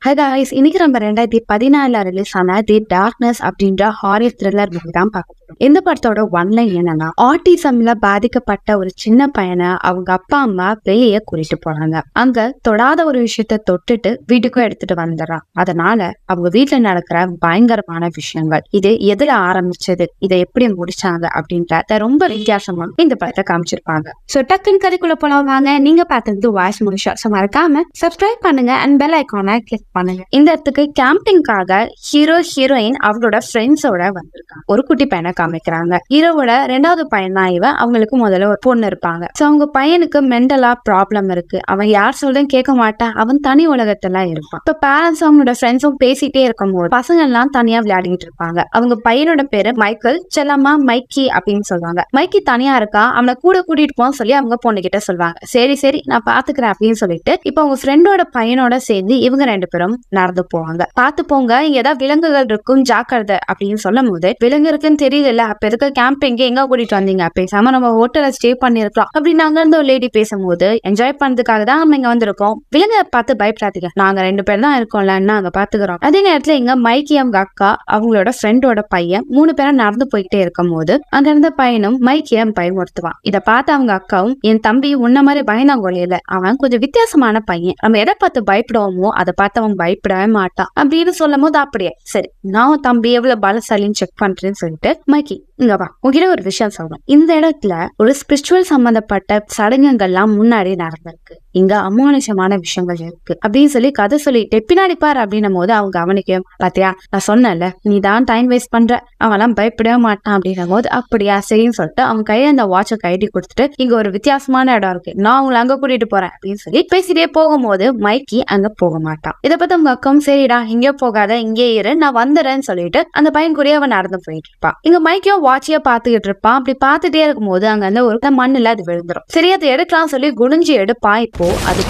Hi guys, இன்னைக்கு நம்ம 2014 release ஆன தி டார்க்னஸ் அப்படின்ற ஹாரர் த்ரில்லர் மூவி தான் பார்க்க போறோம். இந்த படத்தோட ஒன்லைன் என்னன்னா, ஆட்டிசம்ல பாதிக்கப்பட்ட ஒரு சின்ன பையனை அவங்க அப்பா அம்மா வெளியே கூட்டிட்டு போறாங்க. அங்க தொடாத ஒரு விஷயத்த தொட்டுட்டு வீட்டுக்கும் எடுத்துட்டு வந்துடுறான். அதனால அவங்க வீட்டுல நடக்கிற பயங்கரமான விஷயங்கள், இது எதுல ஆரம்பிச்சது, இதை எப்படி முடிச்சாங்க அப்படின்றத ரொம்ப வித்தியாசமா இந்த படத்தை காமிச்சிருப்பாங்க. சோ டக்குன்னு கதைக்குள்ள போலாம் வாங்க. நீங்க பார்த்தது வாய்ஸ் முடிச்சா, சோ மறக்காம சப்ஸ்கிரைப் பண்ணுங்க அண்ட் பெல் ஐகானை கிளிக் பண்ணுங்க. இந்த இடத்துக்கு கேம்பிங்காக ஹீரோயின் அவளோட ஃப்ரெண்ட்ஸோட வந்திருக்காங்க. ஒரு குட்டி பையனை காமிக்கிறாங்க. ஹீரோவோட 2வது பையன் தான் இவன். அவங்களுக்கு முதல்ல ஒரு பொண்ணு இருப்பாங்க. சோ அவங்க பையனுக்கு மென்டலா ப்ராப்ளம் இருக்கு. அவன் யார் சொல்றதும் கேட்க மாட்டான். அவன் தனி உலகத்துல இருப்பான். இப்ப பேரண்ட்ஸ் அவங்களோட ஃப்ரெண்ட்ஸும் பேசிட்டே இருக்கும் போது பசங்க எல்லாம் தனியா விளையாடிட்டு இருப்பாங்க. அவங்க பையனோட பேரு மைக்கேல், செல்லம்மா மைக்கி அப்படின்னு சொல்லுவாங்க. மைக்கி தனியா இருக்கா, அவனை கூட கூட்டிட்டு போன்னு சொல்லி அவங்க பொண்ணு கிட்ட சொல்லுவாங்க. சரி சரி நான் பாத்துக்கிறேன் அப்படின்னு சொல்லிட்டு இப்ப அவங்க ஃப்ரெண்டோட பையனோட சேர்ந்து இவங்க 2 பேரும் நடந்து போவாங்க. பாத்து போங்க, இங்க ஏதாவது விலங்குகள் இருக்கும், ஜாக்கிரதை அப்படின்னு சொல்லும் போது, விலங்கு இருக்குன்னு தெரியல, அப்ப இருக்க கேம்பிங் எங்க கூட்டிட்டு வந்தீங்க, பேசாம நம்ம ஹோட்டல்ல ஸ்டே பண்ணிருக்கலாம் அப்படின்னு அங்க இருந்து ஒரு லேடி பேசும்போது, என்ஜாய் பண்றதுக்காக தான் நம்ம இங்க வந்திருக்கோம், விலங்கை பார்த்து பயப்படாதீங்க, நாங்க 2 பேர் தான் இருக்கோம்ல, நாங்க பாத்துக்கிறோம். அதே நேரத்துல இங்க மைக்கி அவங்க அக்கா அவங்களோட ஃப்ரெண்டோட பையன் 3 பேரும் நடந்து போயிட்டே இருக்கும் போது அங்க இருந்த பையனும் மைக்கிய பயமுறுத்துவான். இதை பார்த்து அவங்க அக்காவும், என் தம்பி உன்ன மாதிரி பயந்தாங்கொழியில, அவன் கொஞ்சம் வித்தியாசமான பையன், நம்ம எதை பார்த்து பயப்படுவோமோ அதை பார்த்து அவன் பயப்படவே மாட்டான் அப்படின்னு சொல்லும் போது, அப்படியே சரி நான் தம்பி எவ்வளவு பலசாலின்னு செக் பண்றேன்னு சொல்லிட்டு, மைக்கி இங்க வா, உங்ககிட்ட ஒரு விஷயம் சொல்றேன். இந்த இடத்துல ஒரு ஸ்பிரிச்சுவல் சம்பந்தப்பட்ட சடங்குகள்லாம் முன்னாடி நடந்திருக்கு, இங்க அமானுஷமான விஷயங்கள் இருக்கு அப்படின்னு சொல்லி கதை சொல்லிட்டு பின்னாடி பாரு அப்படின்னும் போது அவங்க அவனுக்கு, பாத்தியா நான் சொன்னல நீ தான் டைம் வேஸ்ட் பண்ற, அவெல்லாம் பயப்படவே மாட்டான் அப்படின்னும் போது, அப்படியா சரின்னு சொல்லிட்டு அவங்க கையில அந்த வாட்சை கைட்டி கொடுத்துட்டு, இங்க ஒரு வித்தியாசமான இடம் இருக்கு, நான் உங்களை அங்க கூட்டிட்டு போறேன் அப்படின்னு சொல்லி பேசிட்டே போகும்போது மைக்கி அங்க போக மாட்டான். இதை பத்தி அவங்க அக்காவும், சரிடா இங்கே போகாத இங்கே இரு நான் வந்துடுறேன்னு சொல்லிட்டு அந்த பையன் கூடயே அவன் நடந்து போயிட்டு இருப்பான். இங்க மைக்கியும் வாட்சியா பாத்துக்கிட்டு இருப்பான். அப்படி பாத்துட்டே இருக்கும் போது அங்க அந்த ஒரு மண்ணுல அது விழுந்துரும். சரி அதை எடுக்கலாம் சொல்லி குனிஞ்சு எடுப்பான். இப்போ அது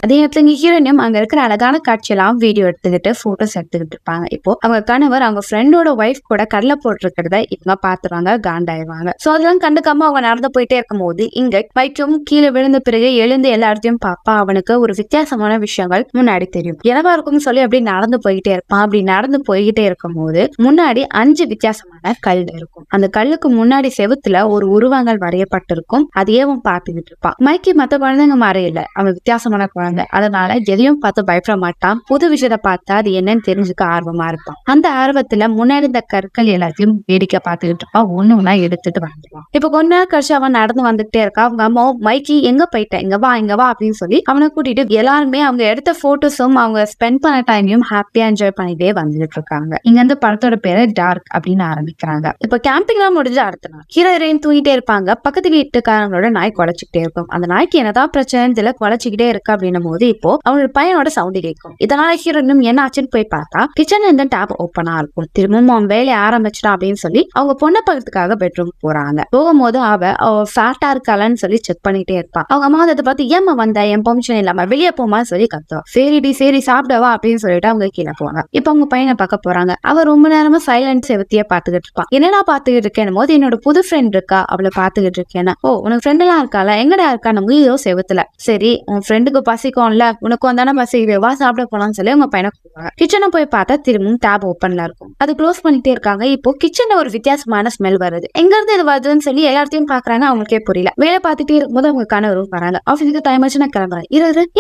அதே நேரத்துல இங்க ஹீரோயினும் அங்க இருக்கிற அழகான காட்சியெல்லாம் வீடியோ எடுத்துக்கிட்டு போட்டோஸ் எடுத்துக்கிட்டு இருப்பாங்க. இப்போ அவங்க கணவர் அவங்க ஃப்ரெண்டோட ஒய்ஃப் கூட கடலை போட்டிருக்கிறத இவங்க பாத்துருவாங்க, காண்டாயிருவாங்க. சோ அதெல்லாம் கண்டுக்காம அவங்க நடந்து போயிட்டே இருக்கும் போது இங்க வைக்கும் கீழே விழுந்த பிறகு எழுந்து எல்லா இடத்தையும் பாப்பா. அவனுக்கு ஒரு வித்தியாசமான விஷயங்கள் முன்னாடி தெரியும். என்னவா இருக்கும்னு சொல்லி அப்படி நடந்து போயிட்டே இருப்பான். அப்படி நடந்து போய்கிட்டே இருக்கும் போது முன்னாடி 5 வித்தியாசமான கல் இருக்கும். அந்த கல்லுக்கு முன்னாடி செவுத்துல ஒரு உருவங்கள் வரையப்பட்டிருக்கும். அதையே அவன் பார்த்துக்கிட்டு இருப்பான். மைக்கி மத்த குழந்தைங்க மறையில, அவன் வித்தியாசமான குழந்தை, அதனால எதையும் பார்த்து பயப்பட மாட்டான். புது விஷயத்த பார்த்தா அது என்னன்னு தெரிஞ்சுக்க ஆர்வமா இருப்பான். அந்த ஆர்வத்துல முன்னாடி இந்த கற்கள் எல்லாத்தையும் வேடிக்கை பார்த்துக்கிட்டு இருப்பான். ஒண்ணுன்னா எடுத்துட்டு வந்துடுவான். இப்ப கொஞ்ச நேரம் கழிச்சு அவன் நடந்து வந்துட்டே இருக்கான். அவங்க அம்மா, மைக்கி எங்க போயிட்ட, இங்க வா அப்படின்னு சொல்லி அவனை கூட்டிட்டு எல்லாருமே அவங்க எடுத்த போட்டோஸும் அவங்க ஸ்பெண்ட் பண்ண டைமையும் ஹாப்பியா என்ஜாய் பண்ணிட்டே வந்துட்டு இருக்காங்க. இங்க வந்து படத்தோட பேரு டார்க் அப்படின்னு ஆரம்பிக்கிறாங்க. இப்ப கேம்பிங் எல்லாம் முடிஞ்சு அடுத்த நாள் ஹீரோயின் தூங்கிட்டே இருப்பாங்க. பக்கத்து வீட்டுக்காரங்களோட நாய் குலைச்சிக்கிட்டே இருக்கும். அந்த நாய்க்கு என்னதான் பிரச்சனை குலைச்சிக்கிட்டே இருக்கு அப்படின்னு போது இப்போ அவனோட பையனோட சவுண்ட் கேட்கும். இதனால ஹீரோயினும் என்ன ஆச்சுன்னு போய் பார்த்தா கிச்சன்ல இருந்த டேப் ஓப்பனா இருக்கும். திரும்பவும் அவன் வேலையை ஆரம்பிச்சிட்டான் அப்படின்னு சொல்லி அவங்க பொண்ணை பார்க்கறதுக்காக பெட்ரூம் போறாங்க. போகும்போது அவ ஃபேட்டா இருக்காளன்னு சொல்லி செக் பண்ணிட்டே இருப்பான். அவங்க அம்மா அதை பார்த்து, ஏமா வந்த, என் பெர்மிஷன் இல்லாம வெளியே போமா சொல்லி கத்துவா. சரிடி சரி சாப்பிடவா அப்படின்னு சொல்லிட்டு அவங்க கீழே போவாங்க. இப்ப அவங்க பையனை பார்க்க போறாங்க. அவ ரொம்ப நேரமா சைலண்ட் செவத்தியா பாத்துக்கிட்டு இருப்பான். என்னடா பாத்துக்கிட்டு இருக்கேன் போது, என்னோட புது ஃப்ரெண்ட் இருக்கா அவளை பாத்துக்கிட்டு இருக்கேன். ஓ உனக்கு ஃப்ரெண்ட் எல்லாம் இருக்கால, எங்கடா இருக்கா, நம்ம இதோ செவத்துல, சரி உன் ஃப்ரெண்டுக்கு பசிக்கும்ல, உனக்கு வந்தானே பசிக்குது, வா சாப்பிட போலாம்னு சொல்லி அவங்க பையனை கூப்பிடுவாங்க. கிச்சனை போய் பார்த்தா திரும்பவும் டேப் ஓப்பன்ல இருக்கும். அது க்ளோஸ் பண்ணிட்டே இருக்காங்க. இப்போ கிச்சன்ல ஒரு வித்தியாசமான ஸ்மெல் வருது. எங்க இருந்து இது வருதுன்னு சொல்லி எல்லாத்தையும் பாக்குறாங்க. அவங்களுக்கே புரியல. வேலை பார்த்துட்டே இருக்கும்போது அவங்க கணவரும் வராங்க. ஆஃபீஸுக்கு டைம் ஆச்சு, நான் கிளம்புறேன்.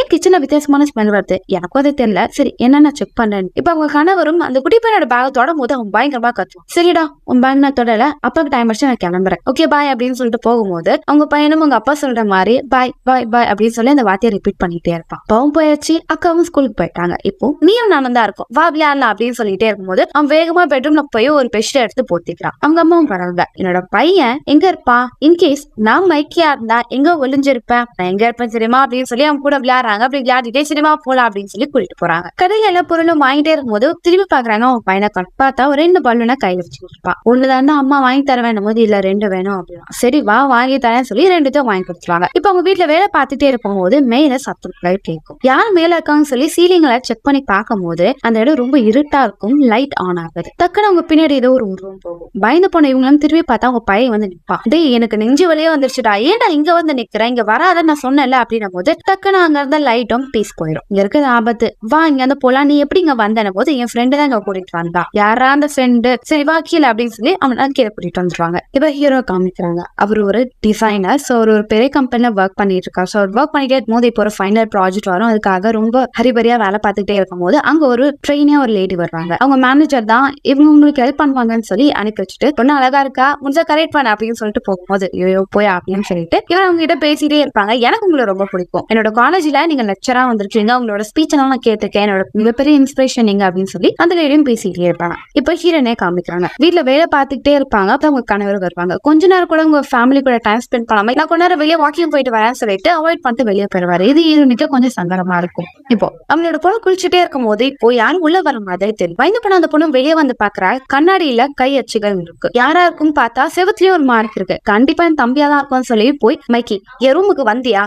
ஏன் கிச்சன்ல வித்தியாசமான ஸ்மெல் வருது, எனக்கும் அது தெரியல, சரி என்னன்னு செக் பண்றேன். இப்ப அவங்க கணவரும் அந்த குட்டி பையனோட பேக தொடும் போது அவன் பயங்கரமா கத்துவான். சரிடா உன் பேக் நான் தொடல, அப்பாக்கு டைம் ஆச்சு, நான் கிளம்புறேன், ஓகே பாய் அப்படின்னு சொல்லிட்டு போகும்போது அவங்க பையனும் அவங்க அப்பா சொல்ற மாதிரி பாய் பாய் பாய் அப்படின்னு சொல்லி அந்த வார்த்தையை ரிப்பீட் பண்ணிட்டே இருப்பான். பாவம் போயாச்சு, அக்காவும் ஸ்கூலுக்கு போயிட்டாங்க. இப்போ நீயும் நானும் தான் இருக்கும், வா விளையாடலாம் அப்படின்னு சொல்லிட்டே இருக்கும்போது அவன் வேகமா பெட்ரூம்ல போய் ஒரு பெட்ஷீட் எடுத்து போத்திக்கிறான். அவங்க அம்மாவும் பரவாயில்ல, என்னோட பையன் எங்க இருப்பான், இன்கேஸ் நான் மைக்கியா இருந்தா எங்க ஒளிஞ்சிருப்பேன், நான் எங்க இருப்பேன் தெரியுமா அப்படின்னு சொல்லி அவங்க கூட விளையாடுறாங்க. அப்படி விளையாடிட்டே சினிமா போலாம் அப்படின்னு சொல்லி கூட்டிட்டு போறாங்க. கடையில எல்லா பொருளும் வாங்கிட்டே இருக்கும்போது திரும்பி பாக்குறாங்க. அவன் பையனை பார்த்தா ஒரு 2 பலூனை கையில வச்சுட்டு இருப்பான். ஒண்ணுதான் அம்மா வாங்கி தர வேணும் போது, இல்ல 2 வேணும் அப்படின்னா, சரி வா வாங்கி தரேன்னு சொல்லி 2த்தையும் வாங்கி கொடுத்துருவாங்க. இப்ப அவங்க வீட்டுல வேலை பார்த்துட்டே இருக்கும் போது மேல சத்தம், கேட்கும். யார் மேல இருக்காங்கன்னு சொல்லி சீலிங்களை செக் பண்ணி பார்க்கும் போது அந்த இடம் ரொம்ப இருட்டா இருக்கும். லைட் ஆன் ஆகுது. டக்குன்னு அவங்க பின்னாடி ஏதோ ஒரு உருவம் போகும். பயந்து போன இவங்களும் திரும்பி பார்த்தா அவங்க பையன் வந்து நிப்பா. டேய் எனக்கு நெஞ்சு வலியே வந்துருச்சுடா, ஏன்டா இங்க வந்து நிக்கிறேன், இங்க வராத நான் சொன்னேன்ல அப்படின்னும் போது டக்குன்னு அங்க இருந்த லைட்டும் பீஸ் போயிடும். இங்க இருக்கிறது ஆபத்து, வா இங்க வந்து போலாம், நீ எப்படி இங்க வந்தன போது என் ஃப்ரெண்டு தான் இங்க கூட்டிட்டு வந்தா. யாரா அந்த ஃப்ரெண்டு, சரி வா கீழே அப்படின்னு சொல்லி அவனை கீழே கூட்டிட்டு வந்துருவாங்க. இப்ப ஹீரோ காமிக்கிறாங்க. அவர் ஒரு டிசைனர். சோ ஒரு பெரிய கம்பெனில ஒர்க் பண்ணிட்டு இருக்காரு. சோ ஒர்க் பண்ணிட்டே இருக்கும் போது இப்போ ஒரு ஃபைனல் ப்ராஜெக்ட் வரும். அதுக்காக ரொம்ப ஹரிபரியா வேலை பார்த்துட்டே இருக்கும் போது அங்க ஒரு ட்ரெயினே ஒரு லேடி வருவாங்க. அவங்க மேனேஜர் தான் இவங்க உங்களுக்கு ஹெல்ப் பண்ணுவாங்கன்னு சொல்லி அனுப்பி வச்சுட்டு, பொண்ணு அழகா இருக்கா, முடிஞ்சா கரெக்ட் பண்ண அப்படின்னு சொல்லிட்டு போகும்போது ஐயோ போயா அப்படின்னு சொல்லிட்டு இவன் அவங்க கிட்ட பேசிட்டே இருப்பாங்க. எனக்கு உங்களை ரொம்ப பிடிக்கும், என்னோட காலேஜ்ல நீங்க லெக்சரா வந்திருக்கீங்க, உங்களோட ஸ்பீச் எல்லாம் நான் கேட்டிருக்கேன், என்னோட மிகப்பெரிய இன்ஸ்பிரேஷன் நீங்க அப்படின்னு சொல்லி அந்த லேடியும் பேசிட்டே இருப்பாங்க. இப்ப ஹீரோனே காமிக்கிறாங்க. வீட்டுல வேலை பார்த்துக்கிட்டே இருப்பாங்க. அப்ப அவங்க கணவர் வருவாங்க. கொஞ்ச நேரம் கூட உங்க ஃபேமிலி கூட டைம் ஸ்பெண்ட் பண்ணாம நான் கொஞ்ச நேரம் வெளியே வாக்கிங் போயிட்டு வரேன்னு சொல்லிட்டு அவாய்ட் பண்ணிட்டு வெளியே போயிருவாரு. இது ஹீரோனுக்கு கொஞ்சம் சங்கடமா இருக்கும். இப்போ அவங்களோட பொண்ணு குளிச்சுட்டே இருக்கும் போது இப்போ யாரும் உள்ள வர மாதிரி தெரியும். பயந்து போன அந்த பொண்ணு வெளியே வந்து பாக்குறா. கண்ணாடியில கை அச்சுகள் இருக்கு. யாரா இருக்கும் பார்த்தா செவத்துலயும் ஒரு மார்க் இருக்கு. கண்டிப்பா என் தம்பியா தான் இருக்கும்னு சொல்லி போய் மைக்கி என் ரூமுக்கு வந்தியா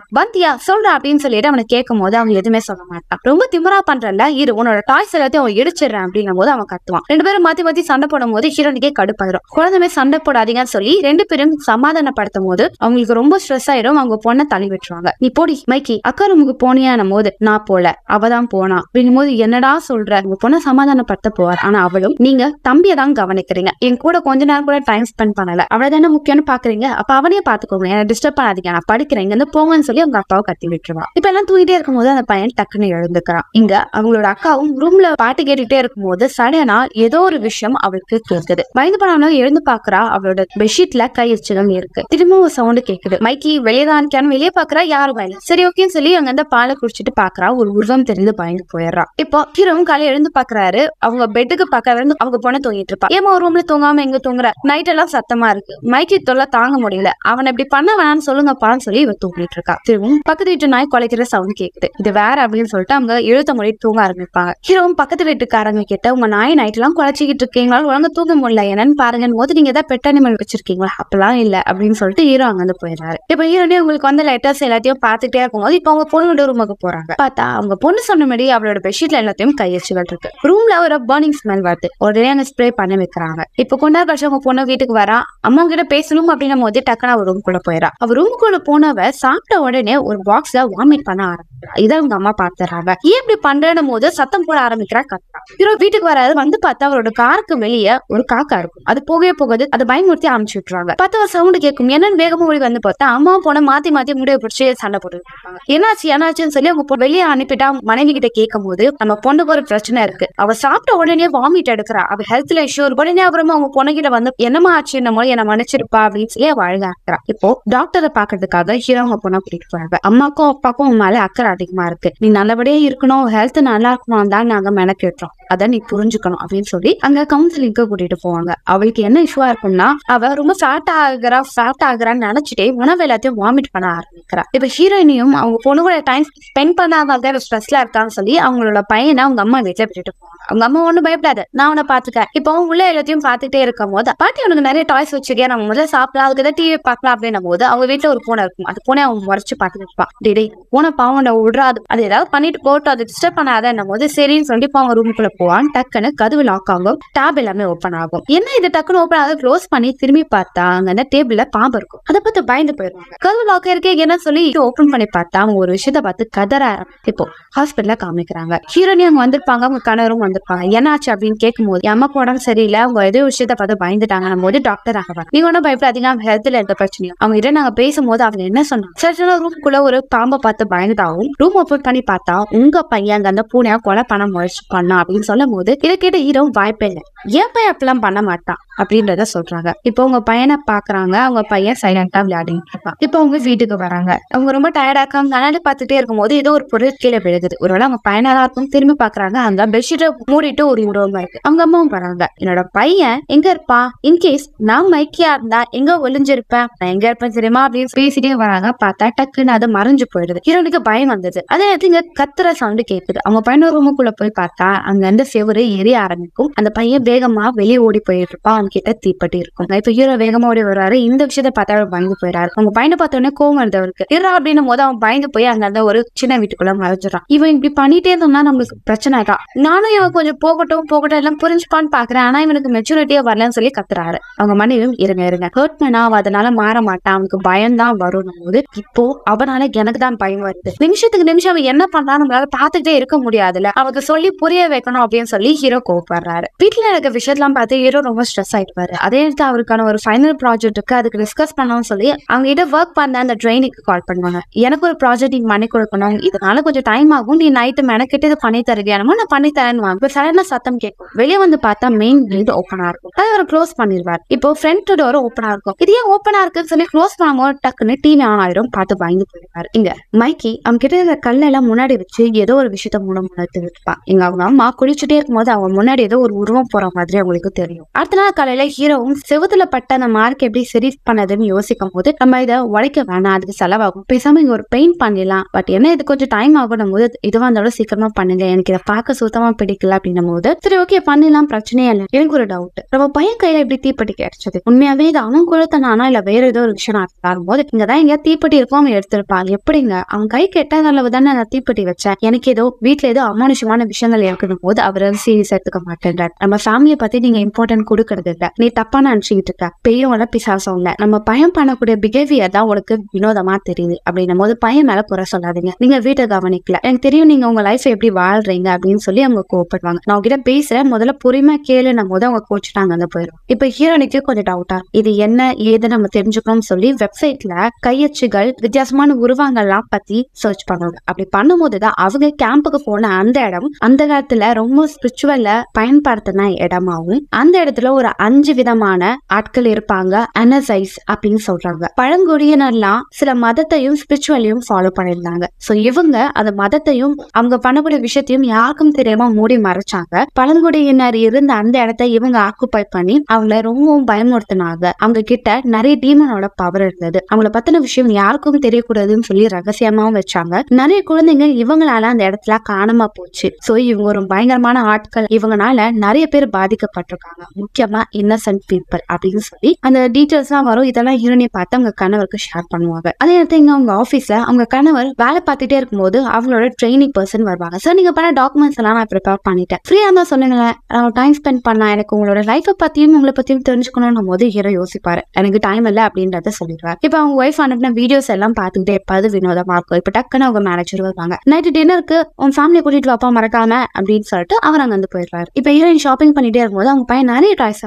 சொல்ற அப்படின்னு சொல்லிட்டு அவனை கேட்கும் போது அவங்க எதுவுமே சொல்ல மாட்டான். ரொம்ப திமிரா பண்றல, இரு உன்னோட டாய்ஸ் எல்லாத்தையும் அவன் இடிச்சிடறேன் அப்படின்னும் போது அவன் கத்துவான். ரெண்டு பேரும் மாத்தி சண்டை போடும் போது ஹீரோனுக்கே கடுப்பாயிரும். குழந்தைமே சண்டை போடாதீங்கன்னு சொல்லி ரெண்டு பேரும் சமாதானப்படுத்தும் போது அவங்களுக்கு ரொம்ப ஸ்ட்ரெஸ் ஆயிரும். அவங்க பொண்ணை தள்ளி விட்டுருவாங்க. நீ போடி மைக்கி, அக்கா ரூமுக்கு போனியானும் போது நான் போல, அவதான் போனா அப்படின்னும் போது என்னடா சொல்ற, உங்க பொண்ணை சமாதானப்படுத்த போவார். ஆனா அவளும் நீங்க தம்பியை தான் கவனிக்கிறீங்க, என் கூட கொஞ்ச நேரம் கூட டைம் ஸ்பெண்ட் பண்ணல, அவ்வளவுதானே முக்கியம்னு பாக்குறீங்க, அப்ப அவனையே பாத்துக்கோங்க, என்ன டிஸ்டர்ப் பண்ணாதீங்க, நான் படிக்கிறேன், இங்க இருந்து போங்கன்னு சொல்லி அவங்க அப்பாவை கத்தி விட்டுருவா. இப்ப எல்லாம் தூங்கிட்டே இருக்கும் போது அந்த பையன் டக்குன்னு எழுந்துக்கிறான். இங்க அவங்களோட அக்காவும் ரூம்ல பாட்டு கேட்டுட்டே இருக்கும் போது சடனா ஏதோ ஒரு விஷயம் அவளுக்கு கேட்குது. பயந்து பண்ண எழுந்து பாக்குறா. அவளோட பெட்ஷீட்ல கை எச்சுகள் இருக்கு. திரும்பவும் சவுண்ட் கேக்குது. மைக்கி வெளியேதான் இருக்கான்னு வெளியே பாக்குறா. யாரும் இல்ல. சரி ஓகேன்னு சொல்லி அங்க அந்த பாலை குடிச்சிட்டு பாக்குறா. ஒரு உருவம் தெரிந்து பயந்து போயிடுறா. இப்போ ஹீரோவும் காலையில எழுந்து பாக்குறாரு. அவங்க பெட்டுக்கு பக்கம் இருந்து அவங்க பொண்ணு தூங்கிட்டு இருப்பா. ஏமா ஒரு ரூம்ல தூங்காம எங்க தூங்குற, நைட் எல்லாம் சத்தமா இருக்கு, மைக்கி தொல்லை தாங்க முடியல, அவன் இப்படி பண்ண வேணான்னு சொல்லுங்கப்பான்னு சொல்லி இவ தூங்கிட்டு இருக்கா. திரும்பவும் பக்கத்து வீட்டு நாய் குலைக்கிற சவுண்ட் கேக்குது. இது வேற அப்படின்னு சொல்லிட்டு அவங்க எழுத்த மொழி தூங்க ஆரம்பிப்பாங்க. ஹீரோவும் பக்கத்து வீட்டுக்காரங்க கிட்ட உங்க நாய் நைட் எல்லாம் குலைச்சிக்கிட்டு இருக்கீங்களா, ஒழுங்கா தூங்க முடியல என்னன்னு பாருங்க போது நீங்க ஏதாவது பெட் அனிமல் வச்சிருக்கீங்களா, அப்பெல்லாம் இல்ல அப்படின்னு சொல்லிட்டு ஹீரோ அங்க வந்து போயிடுறாரு. இப்ப ஹீரோனே உங்களுக்கு வந்து லெட்டர்ஸ் எல்லாத்தையும் பாத்துட்டே இருக்கும்போது இப்ப அவங்க பொண்ணோட ரூமுக்கு போறாங்க. பார்த்தா அவங்க பொண்ணு சொன்ன மாதிரி அவளோட பெட்ஷீட்ல எல்லாத்தையும் கையச்சுகள் இருக்கு. ரூம்ல ஒரு பர்னிங் ஸ்மெல் வருது. உடனே அங்க ஸ்ப்ரே பண்ண வைக்கிறாங்க. இப்ப கொண்டா கழிச்சு அவங்க பொண்ணு வீட்டுக்கு வரா. அம்மா கிட்ட பேசணும் அப்படின்னும் போது டக்குனு அவ ரூமுக்குள்ள போயிடா. அவ ரூமுக்குள்ள போனவ சாப்பிட்ட உடனே ஒரு பாக்ஸ்ல வாமிட் பண்ண ஆரம்பிக்கிறா. இதை அவங்க அம்மா பாத்துறாங்க. ஏன் இப்படி பண்றேன்னு போது சத்தம் போட ஆரம்பிக்கிறா. கத்தா ஹீரோ வீட்டுக்கு வராது. வந்து பார்த்தா அவரோட காருக்கு வெளியே ஒரு காக்கா இருக்கும். அது போகவே போகுது. அதை பயமுறுத்தி அனுப்பிச்சு விட்டுறாங்க. பார்த்தா ஒரு சவுண்ட் கேட்கும். என்னன்னு வேகமா ஓடி வந்து பார்த்தா அம்மா போன மாத்தி முடிவு பிடிச்சி சண்டை போட்டு இருப்பாங்க. என்னாச்சுன்னு சொல்லி அவங்க வெளியே அனுப்பிட்டா மனைவி கிட்ட கேட்கும் போது நம்ம பொண்ணுக்கு ஒரு பிரச்சனை இருக்கு, அவ சாப்பிட்ட உடனே வாமிட் எடுக்கிறா, அவ ஹெல்த்ல இஷ்யூ. உடனே அப்புறமா அவங்க பொண்ணுகிட்ட வந்து என்னமா ஆச்சுன்னு போது என்ன மன்னிச்சிருப்பா அப்படின்னு சொல்லி அவ அழுக ஆக்குறா. இப்போ டாக்டரை பாக்குறதுக்காக ஹீரோ அவங்க பொண்ணை கூட்டிட்டு போறாங்க. அம்மாக்கும் அப்பாக்கும் உன் மேல அக்கறை அதிகமா இருக்கு, நீ நல்லபடியா இருக்கணும், ஹெல்த் நல்லா இருக்கணும் தான் நாங்க மெனக்கேற்றோம், அத நீ புரிஞ்சுக்கணும் அப்படின்னு சொல்லி அங்க கவுன்சிலிங்க்கு கூட்டிட்டு போவாங்க. அவளுக்கு என்ன இஷ்யூவா இருக்கும்னா அவ ரொம்ப ஃபேட் ஆகுறான்னு நினைச்சிட்டே உணவு எல்லாத்தையும் வாமிட் பண்ண ஆரம்பிக்கிறா. இப்ப ஹீரோயினியும் அவங்க பொண்ணு கூட டைம் ஸ்பெண்ட் பண்ணாதான் ஸ்ட்ரெஸ்ல இருக்கான்னு சொல்லி அவங்களோட பையனை அவங்க அம்மா வீட்டுல விட்டுட்டு போவாங்க. அவங்க அம்மா ஒண்ணு பயப்படாது, நான் உன்னை பாத்துக்கேன். இப்போ உள்ள எல்லாத்தையும் பாத்துட்டே இருக்கும் போது பாட்டி உனக்கு நிறைய டாய்ஸ் வச்சிருக்கேன், நம்ம முதல்ல சாப்பிடலாம், அதுக்கு ஏதாவது டிவி பார்க்கலாம் அப்படின்னும் போது அவங்க வீட்டுல ஒரு பூனை இருக்கும். அது பூனை அவங்க முறைச்சு பாத்துட்டு இருப்பான். டே பூனை பாவண்ட விடுறாது, அது ஏதாவது பண்ணிட்டு போட்டோம், அது டிஸ்டர்ப் பண்ணாத என்னும் போது சரின்னு சொல்லிட்டு அவங்க ரூமுக்குள்ள போவான். டக்குன்னு கதவு லாக் ஆகும். டேப் எல்லாமே ஓப்பன் ஆகும். என்ன இது டக்குன்னு ஓப்பன் ஆகுது. க்ளோஸ் பண்ணி திரும்பி பார்த்தா அங்க அந்த டேபிள்ல பாம்பு இருக்கும். அதை பார்த்து பயந்து போயிருவாங்க. கதவு லாக் இருக்கே என்ன சொல்லி ஓப்பன் பண்ணி பார்த்தா அவங்க ஒரு விஷயத்த பார்த்து கதற. இப்போ ஹாஸ்பிட்டல்ல காமிக்கிறாங்க. ஹீரோனி அவங்க வந்திருப்பாங்க. அவங்க கணவரும் வந்திருப்பாங்க. என்னாச்சு அப்படின்னு கேட்கும் போது அம்மாக்கு உடம்பு சரியில்லை, அவங்க ஏதோ விஷயத்த பார்த்து பயந்துட்டாங்க போது டாக்டர் ஆகவாங்க. நீங்க ஒன்னும் பயப்படாதீங்க, அவங்க ஹெல்த்ல எந்த பிரச்சனையும். அவங்க கிட்ட நாங்க பேசும்போது அவங்க என்ன சொன்னாங்க, சரி ரூம்குள்ள ஒரு பாம்பை பார்த்து பயந்துட்டாவும் ரூம் ஓப்பன் பண்ணி பார்த்தா உங்க பையன் அந்த பூனையா கொலை பண்ண முயற்சி பண்ணா அப்படின்னு சொல்லும் போது இதை கேட்ட ஹீரோ வாய்ப்பே இல்லை, ஏன் பையன் அப்படிலாம் பண்ண மாட்டான் அப்படின்றத சொல்றாங்க. இப்போ உங்க பையனை பாக்குறாங்க. அவங்க பையன் சைலண்டா விளையாடிட்டு இருப்பான். இப்போ அவங்க வீட்டுக்கு வராங்க. அவங்க ரொம்ப டயர்டா இருக்காங்க. கண்ணாடி பார்த்துட்டே இருக்கும் போது ஏதோ ஒரு பொருள் கீழே விழுகுது. ஒருவேளை அவங்க பையனா இருக்கும். திரும்பி பாக்குறாங்க. அந்த பெட்ஷீட்டை மூடிட்டு ஒரு உருவமா இருக்கு. அவங்க அம்மாவும் வராங்க. என்னோட பையன் எங்க இருப்பா, இன்கேஸ் நான் மைக்கியா இருந்தா எங்க ஒளிஞ்சிருப்பேன், நான் எங்க இருப்பேன் தெரியுமா அப்படின்னு பேசிட்டே வராங்க. பார்த்தா டக்குன்னு அது மறைஞ்சு போயிடுது. ஹீரோனுக்கு பயம் வந்தது. அதே நேரத்துல இங்க கத்துற சவுண்ட் கேக்குது. அவங்க பையன் ரூமுக்குள்ள போய் பார்த்தா அங்க இருந்து செவரு எரிய ஆரம்பிக்கும். அந்த பையன் வேகமா வெளியே ஓடி போயிட்டு இருப்பான். அவங்க கிட்ட தீப்பெட்டி இருக்கும். இப்ப ஹீரோ வேகமா ஓடி வர்றாரு. இந்த விஷயத்த பார்த்தா அவர் பயந்து போயிடாரு. அவங்க பையனை பார்த்தோன்னே கோவம் வருது அவருக்கு. ஹீரோ அப்படின்னும் போது அவன் பயந்து போய் அங்க இருந்த ஒரு சின்ன வீட்டுக்குள்ள மறைஞ்சிடறான். இவன் இப்படி பண்ணிட்டே இருந்தா நம்மளுக்கு பிரச்சனை தான். நானும் இவன் கொஞ்சம் போகட்டும் எல்லாம் புரிஞ்சுப்பான்னு பாக்குறேன். ஆனா இவனுக்கு மெச்சூரிட்டியா வரலன்னு சொல்லி கத்துறாரு. அவங்க மனைவியும் இருங்க ஹர்ட் பண்ணா அதனால மாற மாட்டான், அவனுக்கு பயம் தான் வரும் போது இப்போ அவனால எனக்கு தான் பயம் வருது. நிமிஷத்துக்கு நிமிஷம் அவன் என்ன பண்றான்னு நம்மளால பாத்துக்கிட்டே இருக்க முடியாதுல்ல, அவனுக்கு சொல்லி புரிய வைக்கணும் அப்படின்னு சொல்லி ஹீரோ கோவப்படுறாரு. வீட்டுல இருக்க விஷயத்தெல்லாம் பார்த்து ஹீரோ ரொம்ப ஸ்ட்ரெஸ் ஆயிடுவாரு. அதே நேரத்தில் அவருக்கான ஒரு ஃபைனல் ப்ராஜெக்ட் இருக்கு, அதுக்கு டிஸ்கஸ் பண்ணணும்னு சொல்லி அவங்க கிட்ட ஒர்க் பண்ண அந்த ட்ரெயினுக்கு கால் பண்ணுவாங்க. எனக்கு ஒரு ப்ராஜெக்ட் நீங்க பண்ணி கொடுக்கணும், இதனால கொஞ்சம் டைம் ஆகும், நீ நைட்டு மெனக்கிட்டு இது பண்ணி தருவியானமோ நான் பண்ணி தரேன்னு வாங்க. இப்போ சடனா சத்தம் கேட்கும். வெளியே வந்து பார்த்தா மெயின் டோர் ஓப்பனா இருக்கும். அதை அவர் க்ளோஸ் பண்ணிடுவார். இப்போ ஃப்ரண்ட் டோர் ஓப்பனா இருக்கும். இது ஏன் ஓப்பனா இருக்குன்னு சொல்லி க்ளோஸ் பண்ணும்போது டக்குன்னு டிவி ஆன் ஆயிரும். பார்த்து பயந்து போயிடுவாரு. இங்க மைக்கி அவங்க கிட்ட இந்த கல்லெல்லாம் முன்னாடி வச்சு ஏதோ ஒரு விஷயத்த முன்னெடுத்து இருப்பான். இங்க அவங்க அம்மா குளிச்சுட்டே இருக்கும்போது அவங்க முன்னாடி ஏதோ ஒரு உருவம் போற மாதிரி அவங்களுக்கு தெரியும். அடுத்த நாள் காலையில ஹீரோவும் செவுத்துல பட்ட அந்த மார்க் எப்படி சரி பண்ணதுன்னு யோசிக்கும் போது நம்ம இதை உடைக்க வேணாம், அதுக்கு செலவாகும், பேசாம இங்க ஒரு பெயிண்ட் பண்ணிடலாம், பட் என்ன இது கொஞ்சம் டைம் ஆகும் போது இதுவா இருந்தாலும் சீக்கிரமா பண்ணுங்க, எனக்கு இதை பார்க்க சுத்தமா பிடிக்கல அப்படின்னும் போது சரி ஓகே பண்ணிடலாம், பிரச்சனையே இல்லை. எனக்கு ஒரு டவுட், நம்ம பையன் கையில எப்படி தீப்பெட்டி கிடைச்சது, உண்மையாவே இது அவன் கொடுத்தனானா இல்ல வேற ஏதோ ஒரு விஷயம் ஆகும் போது இங்கதான் எங்க தீப்பெட்டி இருக்கும் அவன் எடுத்திருப்பான், எப்படிங்க அவன் கை கெட்டாத அளவு தானே நான் தீப்பெட்டி வச்சேன், எனக்கு ஏதோ வீட்டுல ஏதோ அமானுஷமான விஷயங்கள் இருக்கணும் போது அவர் சீரியஸ் எடுத்துக்க மாட்டேன்றார். நம்ம ஃபேமிலியை பத்தி நீங்க இம்பார்ட்டன்ட் கொடுக்கறது இல்ல, நீ தப்பா நினைச்சுக்கிட்டு இருக்க, பெரியவங்கள பிசாசம் இல்ல, நம்ம பையன் பண்ணக்கூடிய பிஹேவியர் தான் உனக்கு வினோதமா தெரியுது அப்படின்னும் போது பையன் மேல குறை சொல்லாதீங்க, நீங்க வீட்டை கவனிக்கல, எனக்கு தெரியும் நீங்க உங்க லைஃப் எப்படி வாழ்றீங்க அப்படின்னு சொல்லி அவங்க கோவப்படுவாங்க. நான் உங்ககிட்ட பேசுறேன், முதல்ல பொறுமை கேளுன்னும் போது அவங்க கோச்சுட்டாங்க அந்த போயிடும். இப்ப ஹீரோனுக்கு கொஞ்சம் டவுட்டா இது என்ன ஏது நம்ம தெரிஞ்சுக்கணும்னு சொல்லி வெப்சைட்ல கையச்சுகள் வித்தியாசமான உருவங்கள்லாம் பத்தி சர்ச் பண்ணுவாங்க. அப்படி பண்ணும்போதுதான் அவங்க கேம்புக்கு போன அந்த இடம் அந்த காலத்துல ரொம்ப ஸ்பிரிச்சுவல்ல பயன்படுத்தின இடமாவும், அந்த இடத்துல ஒரு 5 விதமான ஆட்கள் இருப்பாங்க, அனசைஸ் அப்படின்னு சொல்றாங்க. பழங்குடியினர்லாம் சில மதத்தையும் ஸ்பிரிச்சுவலையும் ஃபாலோ பண்ணிருந்தாங்க. சோ இவங்க அந்த மதத்தையும் அவங்க பண்ணக்கூடிய விஷயத்தையும் யாருக்கும் தெரியாம மூடி மறைச்சாங்க. பழங்குடியினர் இருந்த அந்த இடத்த இவங்க ஆக்குபை பண்ணி அவங்கள ரொம்பவும் பயமுறுத்தினாங்க. அவங்க கிட்ட நிறைய டீமனோட பவர் இருந்தது. அவங்கள பத்தின விஷயம் யாருக்கும் தெரியக்கூடாதுன்னு சொல்லி ரகசியமாவும் வச்சாங்க. நிறைய குழந்தைங்க இவங்களால அந்த இடத்துல காணாம போச்சு. சோ இவங்க ஒரு பயங்கரமான ஆட்கள், இவங்கனால நிறைய பேர் பாதிக்கப்பட்டிருக்காங்க, முக்கியமா இன்னசென்ட் பீப்புள் அப்படின்னு சொல்லி அந்த டீடைல்ஸ் எல்லாம் வரும். இதெல்லாம் ஹீரோனை பார்த்து அவங்க கணவருக்கு ஷேர் பண்ணுவாங்க. அதே நேரத்தில் இங்க அவங்க ஆபீஸ்ல அவங்க கணவர் வேலை பார்த்துட்டே இருக்கும்போது அவங்களோட ட்ரைனிங் பர்சன் வருவாங்க. சார் நீங்க பண்ண டாக்குமெண்ட்ஸ் எல்லாம் நான் ப்ரிப்பேர் பண்ணிட்டேன், ஃப்ரீயா இருந்தா சொல்லுங்களேன், நான் டைம் ஸ்பெண்ட் பண்ணலாம், எனக்கு உங்களோட லைஃபை பத்தியும் உங்களை பத்தியும் தெரிஞ்சுக்கணும் போது ஹீரோ யோசிப்பாரு, எனக்கு டைம் இல்லை அப்படின்றத சொல்லிடுவார். இப்ப அவங்க ஒய்ஃப் அனுப்பின வீடியோஸ் எல்லாம் பார்த்துக்கிட்டே எப்பாவது வினோதமா இருக்கும். இப்ப டக்குன்னு அவங்க மேனேஜர் வருவாங்க, நைட்டு டின்னருக்கு உன் ஃபேமிலியை கூட்டிட்டு வாப்பா மறக்காம அப்படின்னு சொல்லிட்டு அவர் அங்க வந்து போயிடுறாரு. இப்ப ஹீரோயின் ஷாப்பிங் பண்ணிட்டே இருக்கும்போது அவங்க பையன் நிறைய டாய்ஸ்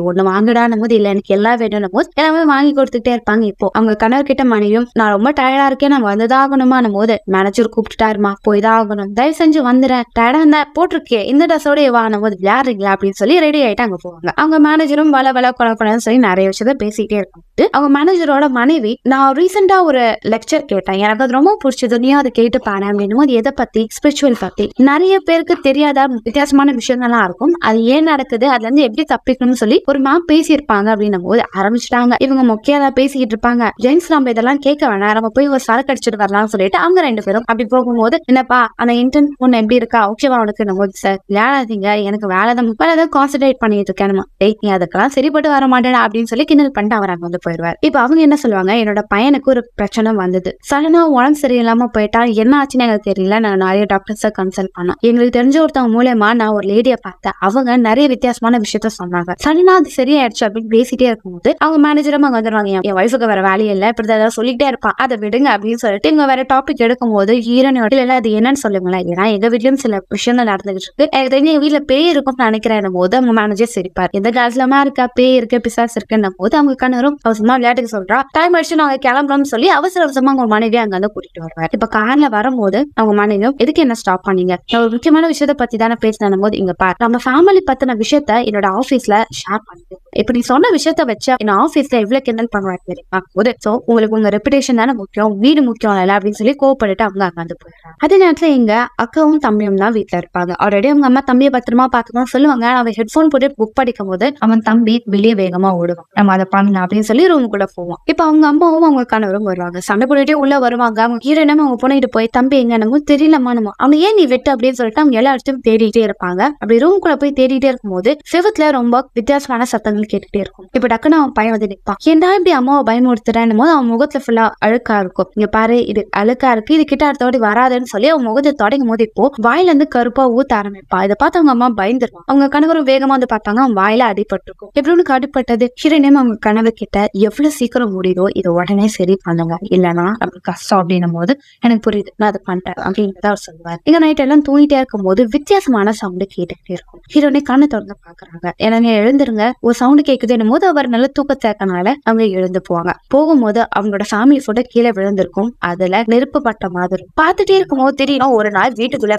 ஒண்ணு வாங்கடானும் போது இல்ல எனக்கு எல்லாம் வேணும் போது எல்லாமே வாங்கி கொடுத்துட்டே இருப்பாங்க. இப்போ அவங்க கணவர் கிட்ட மனைவியும் நான் ரொம்ப டயர்டா இருக்கேன், நான் வந்துதான் ஆகணுமானும் போது மேனேஜர் கூப்பிட்டுட்டாருமா போய்தான் ஆகணும், தயவு செஞ்சு வந்துடுறேன், டயர்டா இருந்தா போட்டிருக்கே இந்த ட்ரெஸ்ஸோட வாங்கும் போது விளையாடுறீங்களா அப்படின்னு சொல்லி ரெடி ஆயிட்டு அங்க போவாங்க. அவங்க மேனேஜரும் வள கொலை சொல்லி நிறைய விஷயத்த பேசிட்டே இருக்கும்போது அவங்க மேனேஜரோட மனைவி நான் ரீசெண்டா ஒரு லெக்சர் கேட்டேன், எனக்கு அது ரொம்ப பிடிச்சது, நீயும் அதை கேட்டு பாரு அப்படின்னு போது எதை பத்தி ஸ்பிரிச்சுவல் பத்தி நிறைய பேருக்கு தெரியாத வித்தியாசமான விஷயங்கள்லாம் இருக்கும், அது ஏன் நடக்குது அதுல இருந்து எப்படி தப்பிக்கணும்னு சொல்லி ஒரு மேம் பேசியிருப்பாங்க அப்படின்னும் போது ஆரம்பிச்சிட்டாங்க. இவங்க மொக்கையாதான் பேசிக்கிட்டு இருப்பாங்க. ஜென்ஸ் நம்ம இதெல்லாம் கேட்க வேணாம், நம்ம போய் ஒரு சரக்கு அடிச்சுட்டு வரலாம்னு சொல்லிட்டு அவங்க 2 பேரும் அப்படி போகும்போது என்னப்பா அந்த இன்டர்ன் பொண்ணு எப்படி இருக்கா ஓகேவா உனக்கு நம்ம சார் விளையாடாதீங்க, எனக்கு வேலை தான் கான்சென்ட்ரேட் பண்ணிட்டு இருக்கேன், நீ அதுக்கெல்லாம் சரிப்பட்டு வர மாட்டேன் அப்படின்னு சொல்லி கிண்டல் பண்ணிட்டு அவர் அங்க வந்து போயிடுவார். இப்ப அவங்க என்ன சொல்லுவாங்க, என்னோட பையனுக்கு ஒரு பிரச்சனை வந்தது, சடனா உடம்பு சரியில்லாம போயிட்டா, என்ன ஆச்சுன்னு எனக்கு தெரியல, நான் நிறைய டாக்டர்ஸை கன்சல்ட் பண்ணேன், எங்களுக்கு தெரிஞ்ச ஒருத்தவங்க மூலமா நான் ஒரு லேடியை பார்த்தேன், அவங்க நிறைய வித்தியாசமான விஷயத்த சொன்னாங்க, சடனா அது சரியாயிடுச்சு அப்படின்னு பேசிட்டே இருக்கும்போது அவங்க மேனேஜரும் அங்க வந்துருவாங்க, என் வைஃபுக்கு வேற வேலையே இல்லை, இப்படி ஏதாவது சொல்லிட்டே இருப்பான், அதை விடுங்க அப்படின்னு சொல்லிட்டு இங்க வேற டாபிக் எடுக்கும் போது ஹீரோனோட இல்ல அது என்னன்னு சொல்லுங்களேன், ஏன்னா எங்க வீட்லயும் சில விஷயங்கள் நடந்துகிட்டு இருக்கு, எனக்கு தெரிஞ்சு எங்க வீட்டுல பேய் இருக்கும்னு நினைக்கிறேன் போது அவங்க மேனேஜர் சிரிப்பார், எந்த காலத்துலமா இருக்கா பேய் இருக்கு பிசாஸ் இருக்குன்னும் போது அவங்க கணவரும் அவசரமா விளையாட்டுக்கு சொல்றா டைம் அடிச்சு நாங்க கிளம்புறோம்னு சொல்லி அவசர அவசரமா அவங்க மனைவி அங்க வந்து கூட்டிட்டு வருவார். இப்ப கார்ல வரும்போது அவங்க மனைவியும் எதுக்கு என்ன ஸ்டாப் பண்ணீங்க, நான் ஒரு முக்கியமான விஷயத்த பத்தி தானே பேசின போது இங்க பாரு நம்ம ஃபேமிலி பத்தின விஷயத்த என்னோட ஆபீஸ்ல ஷேர் பண்ணிட்டு இப்ப நீ சொன்ன விஷயத்த வச்சு என்ன ஆபீஸ்ல எவ்வளவு கிண்டல் பண்ணுவாரு தெரியுமா போது. சோ உங்களுக்கு உங்க ரெப்புடேஷன் தானே முக்கியம், வீடு முக்கியம் இல்ல அப்படின்னு சொல்லி கோவப்பட்டு அவங்க அங்க போயிடுறாங்க. அதே நேரத்துல எங்க அக்காவும் தம்பியும் தான் வீட்டுல இருப்பாங்க. ஆல்ரெடி அவங்க அம்மா தம்பியை பத்திரமா பாத்துக்கணும் சொல்லுவாங்க. அவன் ஹெட்போன் போட்டு புக் படிக்கும் போது அவன் தம்பி வெளியே வேகமா ஓடுவான். நம்ம அதை பண்ணலாம் அப்படின்னு சொல்லி ரூமுக்குள்ள போவான். இப்ப அவங்க அம்மாவும் அவங்க கணவரும் வருவாங்க. சண்டை போட்டுட்டே உள்ள வருவாங்க. அவங்க ஹீரோனும் அவங்க பொண்ணிட்டு போய் தம்பி எங்க நம்ம தெரியலமா நம்ம அவன் ஏன் நீ வெட்டு அப்படின்னு சொல்லிட்டு அவங்க எல்லா இடத்தையும் தேடிட்டே இருப்பாங்க. அப்படி ரூமுக்குள்ள போய் தேடிட்டே இருக்கும்போது செவத்துல ரொம்ப வித்தியாசமான சத்தங்கள் கேட்டுட்டே இருக்கும். இப்ப டக்குன்னு அவன் பையன் வந்து நிற்பான். ஏன்டா இப்படி அம்மாவை பயமுறுத்துறேன்னு போது அவன் முகத்துல ஃபுல்லா அழுக்கா இருக்கும். இங்க பாரு இது அழுக்கா இருக்கு, இது கிட்ட அடுத்தோடி வராதுன்னு சொல்லி அவன் முகத்தை தொடங்கும் போது இப்போ வாயில இருந்து கருப்பா ஊத்த ஆரம்பிப்பா. இதை பார்த்து அவங்க அம்மா பயந்துருவான். அவங்க கணவரும் வேகமா வந்து பார்த்தாங்க. அவன் வாயில அடிபட்டிருக்கும். எப்படின்னு அடிப்பட்டது ஹீரோனும் அவங்க கணவர் கிட்ட எவ்வளவு சீக்கிரம் முடியுதோ இதை உடனே சரி பண்ணுங்க, இல்லைன்னா நம்மளுக்கு கஷ்டம் அப்படின்னும் போது எனக்கு புரியுது நான் அதை பண்றேன் அப்படின்னு அவர் சொல்லுவார். இங்க நைட் எல்லாம் தூங்கிட்டே இருக்கும் போது வித்தியாசமான சவுண்டு கேட்டுக்கிட்டே இருக்கும். ஹீரோனே கண்ணை திறந்து பாக்குறாங்க. ஏன்னா எழுந்துருங்க ஒரு சவுண்டு கேக்குதுன்னும் போது அவர் நல்ல தூக்கத்தேக்கனால அவங்க எழுந்து போவாங்க. போகும்போது அவங்களோட சாமி போட்டோ கீழே விழுந்திருக்கும். அதுல நெருப்பு பட்ட மாதிரி பார்த்துட்டே இருக்கும் போது தெரியும் ஒரு நாள் வீட்டுக்குள்ள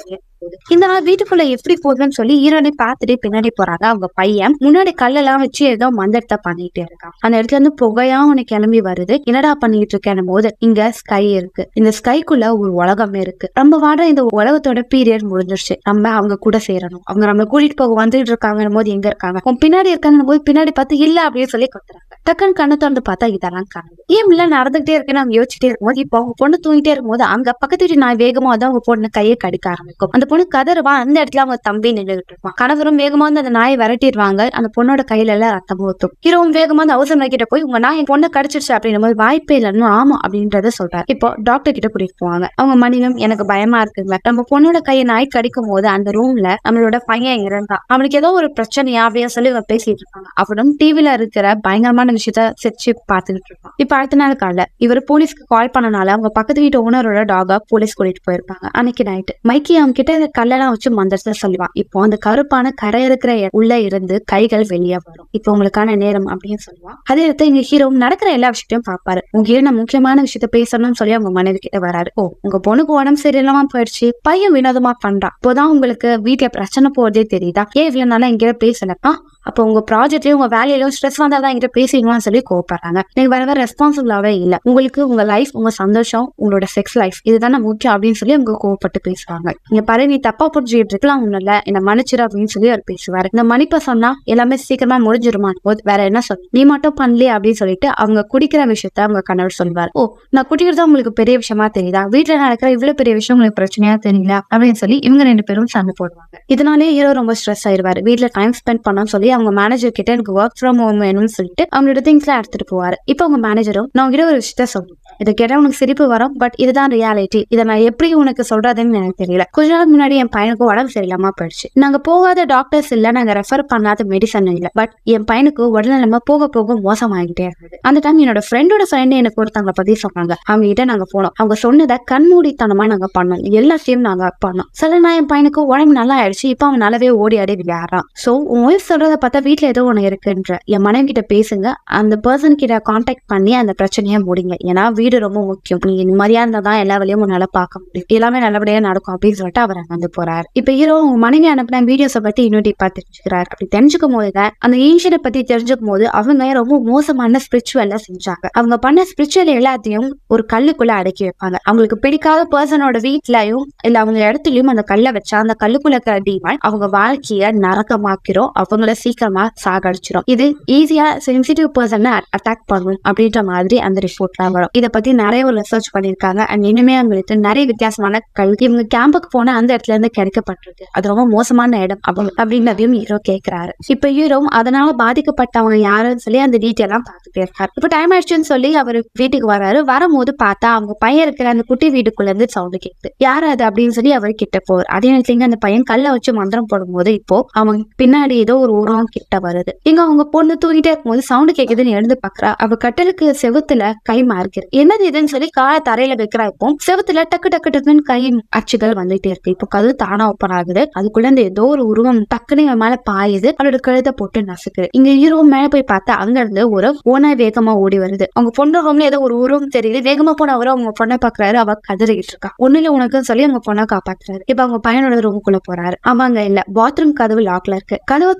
இந்த நாள் வீட்டுக்குள்ள எப்படி போகுதுன்னு சொல்லி ஹீரோனை பார்த்துட்டு பின்னாடி போறாங்க. அவங்க பையன் முன்னாடி கல்லெல்லாம் வச்சு ஏதோ மந்திரத்தை பண்ணிட்டே இருக்கான். அந்த இடத்துல இருந்து புகையா உனக்கு கிளம்பி வருது. என்னடா பண்ணிட்டு இருக்கேன் போது இங்க ஸ்கை இருக்கு. இந்த ஸ்கைக்குள்ள ஒரு உலகமே இருக்கு. நம்ம வாடுற இந்த உலகத்தோட பீரியட் முடிஞ்சிருச்சு. நம்ம அவங்க கூட சேரணும். அவங்க நம்ம கூட்டிட்டு போக வந்துட்டு இருக்காங்க போது எங்க இருக்காங்க பின்னாடி இருக்காங்க போது பின்னாடி பார்த்து இல்ல அப்படின்னு சொல்லி கொத்துறாங்க. டக்குன்னு கண்ணை திறந்து பார்த்தா இதெல்லாம் காணுது. ஏன் இல்ல நடந்துகிட்டே இருக்குன்னு அவங்க யோசிச்சுட்டே இருக்கும்போது இப்போ அவங்க பொண்ணு தூங்கிட்டே இருக்கும்போது அங்க பக்கத்து வீட்டு நான் வேகமா வந்து அவங்க பொண்ணு கையை கடிக்க ஆரம்பிக்கும். அந்த பொண்ணு கதறுவா. அந்த இடத்துல அவங்க தம்பி நின்றுட்டு இருப்பான். கணவரும் வேகமா வந்து அந்த நாயை விரட்டிடுவாங்க. அந்த பொண்ணோட கையில எல்லாம் ரத்தம் ஊத்தும். ஹீரோவும் வேகமா வந்து அவசரம் கிட்ட போய் உங்க நாய் என் பொண்ணை கடிச்சிருச்சு அப்படின்னும் போது வாய்ப்பே இல்லைன்னு ஆமா அப்படின்றத சொல்றாரு. இப்போ டாக்டர் கிட்ட கூட்டிட்டு போவாங்க. அவங்க மனைவியும் எனக்கு பயமா இருக்குங்க, நம்ம பொண்ணோட கையை நாய் கடிக்கும் போது அந்த ரூம்ல நம்மளோட பையன் இருந்தான், அவனுக்கு ஏதோ ஒரு பிரச்சனையா அப்படின்னு சொல்லி பேசிட்டு இருப்பாங்க. அவனும் டிவில இருக்கிற பயங்கரமான விஷயத்த சிரிச்சு பாத்துக்கிட்டு இருப்பான். இப்ப அடுத்த நாள் காலைல இவர் போலீஸ்க்கு கால் பண்ணனால அவங்க பக்கத்து வீட்டு ஓனரோட டாக போலீஸ் கூட்டிட்டு போயிருப்பாங்க. அன்னைக்கு நைட்டு மைக்கி அவங்க கிட்ட இந்த கல்லெல்லாம் வச்சு மந்திரத்தை சொல்லுவான். இப்போ அந்த கருப்பான கரை இருக்கிற உள்ள இருந்து கைகள் வெளியே வரும். இப்போ உங்களுக்கான நேரம் அப்படின்னு சொல்லுவான். அதே இடத்துல இங்க ஹீரோ நடக்கிற எல்லா விஷயத்தையும் பாப்பாரு. உங்க நான் முக்கியமான விஷயத்த பேசணும்னு சொல்லி அவங்க மனைவி கிட்ட வராரு. ஓ உங்க பொண்ணுக்கு உடம்பு சரியில்லாம போயிடுச்சு, பையன் வினோதமா பண்றான், இப்போதான் உங்களுக்கு வீட்டுல பிரச்சனை போறதே தெரியுதா, ஏன் இவ்வளவு நாளா எங்கிட்ட பேசலப்பா, அப்போ உங்க ப்ராஜெக்ட்லயும் உங்க வேலையிலும் ஸ்ட்ரெஸ் வந்தாதான் என்கிட்ட பேசுவீங்களான்னு சொல்லி கோவப்படுறாங்க. நீங்க வேற ரெஸ்பான்சிபிளாவே இல்ல, உங்களுக்கு உங்க லைஃப் உங்க சந்தோஷம் உங்களோட செக்ஸ் லைஃப் இதுதானே முக்கியம் அப்படின்னு சொல்லி அவங்க கோவப்பட்டு பேசுவாங்க. நீங்க பாரு நீ தப்பா புரிஞ்சுக்கிட்டு இருக்கலாம், ஒண்ணும் இல்ல என்ன மன்னிச்சிரு அப்படின்னு சொல்லி அவர் பேசுவாரு. இந்த மன்னிப்ப சொன்னா எல்லாமே சீக்கிரமா முடிஞ்சிருமான் போது வேற என்ன சொல்லு, நீ மட்டும் பண்ணலையே அப்படின்னு சொல்லிட்டு அவங்க குடிக்கிற விஷயத்த அவங்க கணவர் சொல்வார். ஓ நான் குடிக்கிறதா உங்களுக்கு பெரிய விஷயமா தெரியுதா, வீட்டுல நடக்கிற இவ்வளவு பெரிய விஷயம் உங்களுக்கு பிரச்சனையா தெரியல அப்படின்னு சொல்லி இவங்க ரெண்டு பேரும் சண்டை போடுவாங்க. இதனாலே ஹீரோ ரொம்ப ஸ்ட்ரெஸ் ஆயிடுவாரு. வீட்டுல டைம் ஸ்பெண்ட் பண்ணான்னு சொல்லி அவங்க மேனேஜர் கிட்ட எனக்கு ஒர்க் ஃப்ரம் ஹோம் வேணும்னு சொல்லிட்டு அவங்களோட திங்ஸ் எல்லாம் எடுத்துட்டு போவாரு. இப்போ அவங்க மேனேஜரும் நான் கிட்ட ஒரு விஷயத்த சொல்லுவேன், இதை கேட்டா உனக்கு சிரிப்பு வரும், பட் இதுதான் ரியாலிட்டி, இதை நான் எப்படி உனக்கு சொல்றதுன்னு எனக்கு தெரியல. கொஞ்ச நாள் முன்னாடி என் பையனுக்கு உடம்பு சரியில்லாம போயிடுச்சு, நாங்க போகாத டாக்டர்ஸ் இல்ல, நாங்க ரெஃபர் பண்ணாத மெடிசன் இல்ல, பட் என் பையனுக்கு உடல்நிலைமை போக போக மோசமாகிட்டே இருந்தது. அந்த டைம் என்னோட ஃப்ரெண்டோட ஃப்ரெண்ட் எனக்கு ஒருத்தவங்களை பத்தி சொன்னாங்க. அவங்க கிட்ட நாங்க போனோம், அவங்க சொன்னதை கண்மூடித்தனமா நாங்க பண்ணோம், எல்லாத்தையும் நாங்க பண்ணோம். சில நான் என் பையனுக்கு உடம்பு நல்லா ஆயிடுச்சு, இப்ப அவன் நல்லாவே ஓடி ஆடி விளையாடுறான். சோ உன் ஒய்ஃப் சொல்றத பார்த்தா வீட்டுல ஏதோ ஒண்ணு இருக்குன்ற என் மனைவி கிட்ட பேசுங்க, அந்த பர்சன் கிட்ட கான்டாக்ட் பண்ணி அந்த பிரச்சனையை முடிங்க, ஏன்னா வீடு ரொம்ப முக்கியம், நீங்க இந்த மாதிரியா இருந்தாதான் எல்லா வேலையும் உன்னால பார்க்க முடியும், எல்லாமே நல்லபடியா நடக்கும் அப்படின்னு சொல்லிட்டு அவர் வந்து போறாரு. இப்ப ஹீரோ உங்க மனைவி அனுப்பின வீடியோஸை பத்தி இன்னும் டீப்பா தெரிஞ்சுக்கிறாரு. அப்படி தெரிஞ்சுக்கும் போதுதான் அந்த ஏன்ஷியனை பத்தி தெரிஞ்சுக்கும் போது அவங்க ரொம்ப மோசமான ஸ்பிரிச்சுவலா செஞ்சாங்க. அவங்க பண்ண ஸ்பிரிச்சுவல் எல்லாத்தையும் ஒரு கல்லுக்குள்ள அடக்கி வைப்பாங்க. அவங்களுக்கு பிடிக்காத பர்சனோட வீட்லயும் இல்ல அவங்க இடத்துலயும் அந்த கல்லை வச்சா அந்த கல்லுக்குள்ள இருக்கிற டீமன் அவங்க வாழ்க்கைய நரகமாக்கிறோம், அவங்கள சீக்கிரமா சாகடிச்சிடும். இது ஈஸியா சென்சிட்டிவ் பர்சன் அட்டாக் பண்ணும் அப்படின்ற மாதிரி அந்த ரிப்போர்ட்லாம் வரும். இதை பத்தி நிறைய ஒரு ரிசர்ச் பண்ணிருக்காங்க. அண்ட் இனிமே அவங்களுக்கு நிறைய வித்தியாசமான கல்வி இவங்க கேம்புக்கு போன அந்த இடத்துல இருந்து கிடைக்கப்பட்டிருக்கு, அது ரொம்ப மோசமான இடம் அப்படின்றதையும் ஹீரோ கேட்கிறாரு. இப்ப ஹீரோ அதனால பாதிக்கப்பட்டவங்க யாருன்னு சொல்லி அந்த டீட்டெயில் எல்லாம் பார்த்துட்டே இருக்காரு. இப்ப டைம் ஆயிடுச்சுன்னு சொல்லி அவர் வீட்டுக்கு வராரு. வரும்போது பார்த்தா அவங்க பையன் இருக்கிற அந்த குட்டி வீட்டுக்குள்ள இருந்து சவுண்ட் கேட்குது. யாரு அது அப்படின்னு சொல்லி அவர் கிட்ட போவார். அதே நேரத்துல அந்த பையன் கல்ல வச்சு மந்திரம் போடும்போது இப்போ அவங்க பின்னாடி ஏதோ ஒரு உருவம் கிட்ட வருது. இங்க அவங்க பொண்ணு தூங்கிட்டே இருக்கும்போது சவுண்ட் கேட்குதுன்னு எழுந்து பாக்குறா. அவ கட்டலுக்கு செவுத்துல கை மாறுகிறது. என்னது இதுன்னு சொல்லி காலை தரையில வைக்கிறா. இப்போ செவத்துல டக்கு டக்கு டக்குன்னு கை அச்சுகள் வந்துட்டே இருக்கு. இப்போ கதவு தானா ஓப்பன் ஆகுது. அதுக்குள்ள இந்த ஏதோ ஒரு உருவம் டக்குன்னு இவன் மேல பாயுது. அவளோட கழுத்தை போட்டு நசுக்குது. இங்க ஹீரோ மேல போய் பார்த்தா அங்க இருந்து ஒரு ஓனா வேகமா ஓடி வருது. அவங்க பொண்ணு ரூம்ல ஏதோ ஒரு உருவம் தெரியுது. வேகமா போன அவரும் அவங்க பொண்ணை பாக்குறாரு. அவ கதறிட்டு இருக்கா. ஒண்ணுல உனக்குன்னு சொல்லி அவங்க பொண்ணை காப்பாத்துறாரு. இப்ப அவங்க பையனோட ரூமுக்குள்ள போறாரு. அவங்க இல்ல, பாத்ரூம் கதவு லாக்ல இருக்கு. கதவு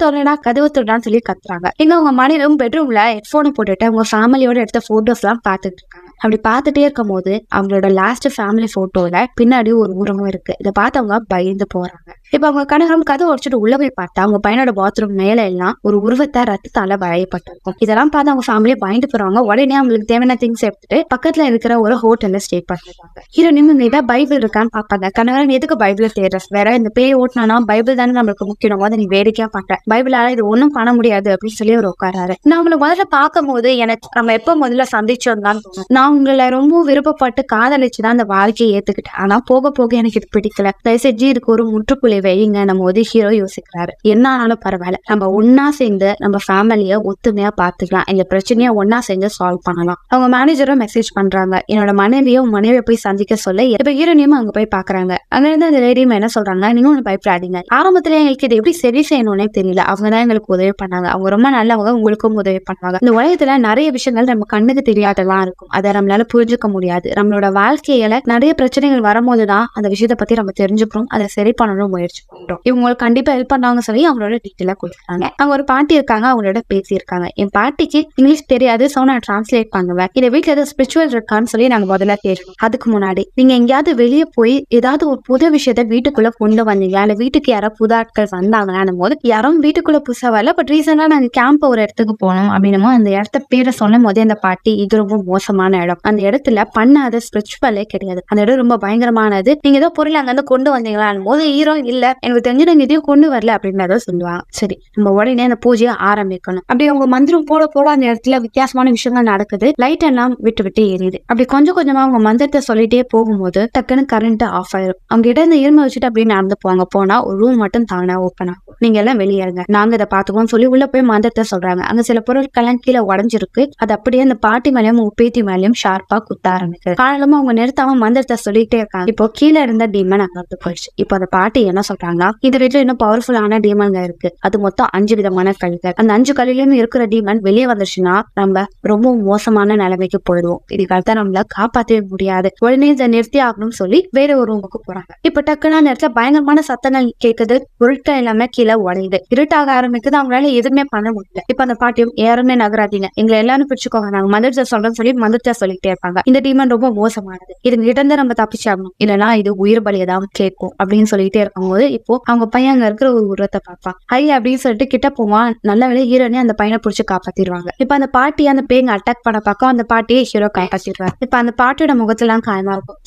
திறடான்னு சொல்லி கத்துறாங்க. இங்க அவங்க மனைவியும் பெட்ரூம்ல ஹெட்போனை போட்டுட்டு அவங்க ஃபேமிலியோட எடுத்த போட்டோஸ் எல்லாம் பாத்துட்டு இருக்காங்க. அப்படி பாத்துட்டே இருக்கும் போது அவங்களோட லாஸ்ட் ஃபேமிலி போட்டோல பின்னாடி ஒரு உருவம் இருக்கு. இதை பார்த்து அவங்க பயந்து போறாங்க. இப்ப அவங்க கணவரும் கதவை உடைச்சிட்டு உள்ள போய் பார்த்தா அவங்க பையனோட பாத்ரூம் மேல எல்லாம் ஒரு உருவத்தை ரத்தத்தால வரையப்பட்டிருக்கும். இதெல்லாம் பார்த்து அவங்க ஃபேமிலியை பயந்து போறாங்க. உடனே அவங்களுக்கு தேவையான திங்ஸ் எடுத்துட்டு பக்கத்துல இருக்கிற ஒரு ஹோட்டல்ல ஸ்டே பண்ணிருக்காங்க. ஹீரோ நிமிட பைபிள் இருக்கான்னு பாப்பாங்க. கணவன் எதுக்கு பைபிள் தேடுற, வேற இந்த பேய் ஓட்டினா பைபிள் தானே நம்மளுக்கு முக்கியம், அதை நீ வேடிக்கையா பண்ற, பைபிளால இது ஒண்ணும் பண்ண முடியாது அப்படின்னு சொல்லி அவர் உட்காராரு. நான் அவங்களை முதல்ல பார்க்கும் போது எனக்கு நம்ம எப்ப முதல்ல சந்திச்சோம்தான் தோணும். நான் உங்களை ரொம்ப விருப்பப்பட்டு காதலிச்சுதான் அந்த வாழ்க்கையை ஏத்துக்கிட்டேன். ஆனா போக போக எனக்கு இது பிடிக்கல, தயவுசெஞ்சு இதுக்கு ஒரு முற்றுப்புள்ளி வைங்க. நம்ம ஒரு ஹீரோ யோசிக்கிறாரு. என்ன ஆனாலும் பரவாயில்ல, நம்ம ஒன்னா சேர்ந்து நம்ம ஃபேமிலிய ஒத்துமையா பாத்துக்கலாம், இந்த பிரச்சனைய ஒன்னா சேர்ந்து சால்வ் பண்ணலாம். அவங்க மேனேஜரும் மெசேஜ் பண்றாங்க, என்னோட மனைவியை போய் சந்திக்க சொல்ல. இப்ப ஹீரோனியும் அங்க போய் பாக்குறாங்க. அங்க இருந்து அந்த லேடியும் என்ன சொல்றாங்க, நீங்க ஒண்ணு பயப்படாதீங்க, ஆரம்பத்துல எங்களுக்கு இது எப்படி சரி செய்யணும்னே தெரியல, அவங்கதான் எங்களுக்கு உதவி பண்ணாங்க, அவங்க ரொம்ப நல்லவங்க, உங்களுக்கும் உதவி பண்ணுவாங்க. இந்த உலகத்துல நிறைய விஷயங்கள் நம்ம கண்ணுக்கு தெரியாதெல்லாம் இருக்கும், அதை நம்மளால புரிஞ்சுக்க முடியாது. நம்மளோட வாழ்க்கையில நிறைய பிரச்சனைகள் வரும்போதுதான் அந்த விஷயத்த பத்தி நம்ம தெரிஞ்சுக்கிறோம், அதை சரி பண்ணணும் முயற்சி பண்றோம். இவங்களுக்கு கண்டிப்பா ஹெல்ப் பண்ணாங்க சொல்லி அவங்களோட டீட்டெயிலா கொடுத்தாங்க. அங்க ஒரு பாட்டி இருக்காங்க, அவங்களோட பேசி இருக்காங்க. என் பாட்டிக்கு இங்கிலீஷ் தெரியாது, சோ நான் டிரான்ஸ்லேட் பண்ணுவேன். இந்த வீட்டுல ஏதாவது ஸ்பிரிச்சுவல் இருக்கான்னு சொல்லி நாங்க முதல்ல தேடணும். அதுக்கு முன்னாடி நீங்க எங்கேயாவது வெளியே போய் ஏதாவது ஒரு புது விஷயத்த வீட்டுக்குள்ள கொண்டு வந்தீங்க, இல்ல வீட்டுக்கு யாரோ புது ஆட்கள் வந்தாங்கன்னு போது யாரும் வீட்டுக்குள்ள புதுசா வரல, பட் ரீசெண்டா நாங்க கேம்ப் ஒரு இடத்துக்கு போனோம் அப்படின்னமோ அந்த இடத்த பேரை சொல்லும் போதே அந்த பாட்டி இது ரொம்ப மோசமான இடம், அந்த இடத்துல பண்ணாத ஸ்பிரிச்சுவலே கிடையாது, அந்த இடம் ரொம்ப பயங்கரமானது, நீங்க ஏதோ பொருள் அங்க இருந்து கொண்டு வந்தீங்களா போது ஹீரோ இல்ல, எனக்கு தெரிஞ்சு நாங்க இதையும் கொண்டு வரல அப்படின்றத சொல்லுவாங்க. சரி, நம்ம உடனே அந்த பூஜையை ஆரம்பிக்கணும். அப்படி அவங்க மந்திரம் போட போட அந்த இடத்துல வித்தியாசமான விஷயங்கள் நடக்குது. லைட் எல்லாம் விட்டு விட்டு எரியுது. அப்படி கொஞ்சம் கொஞ்சமா அவங்க மந்திரத்தை சொல்லிட்டே போகும்போது டக்குன்னு கரண்ட் ஆஃப் ஆயிரும். அவங்க கிட்ட இந்த இருமை வச்சுட்டு அப்படியே நடந்து போவாங்க. போனா ஒரு ரூம் மட்டும் தானா ஓப்பன் ஆகும். நீங்க எல்லாம் வெளியேறுங்க, நாங்க இதை பாத்துக்கோன்னு சொல்லி உள்ள போய் மந்திரத்தை சொல்றாங்க. அங்க சில பொருட்கள்லாம் கீழே உடஞ்சிருக்கு. அது அப்படியே அந்த பாட்டி மேலயும் பேத்தி மேலயும் ஷார்ப்பா குத்த ஆரம்பிக்குது. காலமா அவங்க நிறுத்தாம மந்திரத்தை சொல்லிட்டே இருக்காங்க. இப்போ கீழே இருந்த டீமன் அங்க வந்து போயிடுச்சு. இப்போ அந்த பாட்டி என்ன சொல்றாங்கன்னா, இந்த வீட்டுல இன்னும் பவர்ஃபுல்லான டீமன்கள் இருக்கு, அது மொத்தம் 5 விதமான கல்கள், அந்த 5 கல்லிலும் இருக்கிற டீமன் வெளியே வந்துச்சுன்னா நம்ம ரொம்ப மோசமான நிலைமைக்கு போயிடுவோம், இதுக்காக நம்மள காப்பாற்றவே முடியாது, உடனே இதை நிறுத்தி ஆகணும்னு சொல்லி வேற ஒரு ரூமுக்கு போறாங்க. இப்ப டக்குனா நேரத்துல பயங்கரமான சத்தங்கள் கேட்குது. பொருட்கள் எல்லாமே கீழே உடையுது. இருட்டாக ஆரம்பிக்குது. அவங்களால எதுவுமே பண்ண முடியல. இப்ப அந்த பாட்டியும் யாருமே நகராதீங்க, எங்களை எல்லாரும் பிடிச்சுக்கோங்க, நாங்க மந்திரத்தை சொல்றோம்னு சொல்லி மந்திரத்தை சொல்லிட்டே இருப்பாங்க. இந்த டீமன் ரொம்ப மோசமானது, இது கிட்ட நம்ம தப்பிச்சாகணும், இல்லைன்னா இது உயிர் பலி ஏதாவது கேட்கும் அப்படின்னு சொல்லிட்டே இருக்கும்போது இப்போ அவங்க பையன் அங்க இருக்கிற ஒரு உருவத்தை பார்ப்பான். ஹை அப்படின்னு சொல்லிட்டு கிட்ட போவான். நல்ல வேலை ஹீரோனே அந்த பையனை பிடிச்சி காப்பாத்திடுவாங்க. இப்ப அந்த பாட்டி அந்த பேங்க அட்டாக் பண்ண பார்க்க அந்த பாட்டியை ஹீரோ காப்பாத்திடுவார். இப்ப அந்த பாட்டியோட முகத்தெல்லாம் காயமா இருக்கும்.